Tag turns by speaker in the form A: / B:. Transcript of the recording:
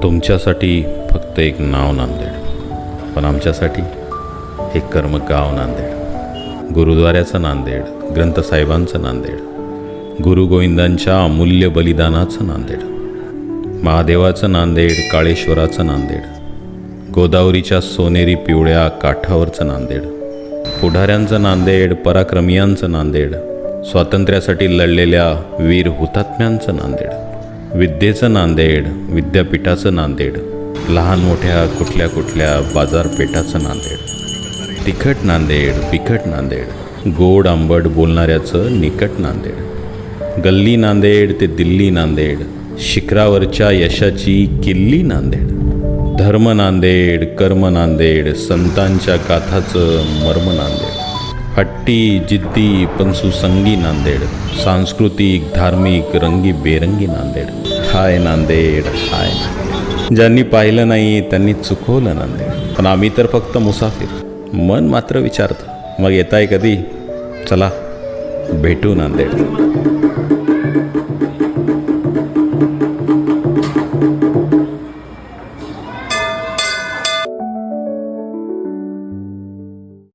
A: तुमच्यासाठी फक्त एक नाव नांदेड, पण आमच्यासाठी एक कर्मगाव नांदेड, गुरुद्वाऱ्याचं नांदेड, ग्रंथसाहेबांचं नांदेड, गुरु गोविंदांच्या अमूल्य बलिदानाचं नांदेड, महादेवाचं नांदेड, काळेश्वराचं नांदेड, गोदावरीच्या सोनेरी पिवळ्या काठावरचं नांदेड, पुढाऱ्यांचं नांदेड, पराक्रमियांचं नांदेड, स्वातंत्र्यासाठी लढलेल्या वीर हुतात्म्यांचं नांदेड, विद्येचं नांदेड, विद्यापीठाचं नांदेड, लहान मोठ्या कुठल्या कुठल्या बाजारपेठाचं नांदेड, तिखट नांदेड, बिकट नांदेड, गोड आंबट बोलणाऱ्याचं निकट नांदेड, गल्ली नांदेड ते दिल्ली नांदेड, शिखरावरच्या यशाची किल्ली नांदेड, धर्म नांदेड, कर्म नांदेड, संतांच्या गाथाचं मर्म नांदेड, हट्टी जिद्दी पण सुसंगी नांदेड, सांस्कृतिक धार्मिक रंगी बेरंगी नांदेड. हाय नांदेड, हाय. ज्यांनी पाहिलं नाही त्यांनी चुकवलं नांदेड, पण आम्ही तर फक्त मुसाफिर. मन मात्र विचारतं, मग येताय कधी? चला भेटू नांदेड.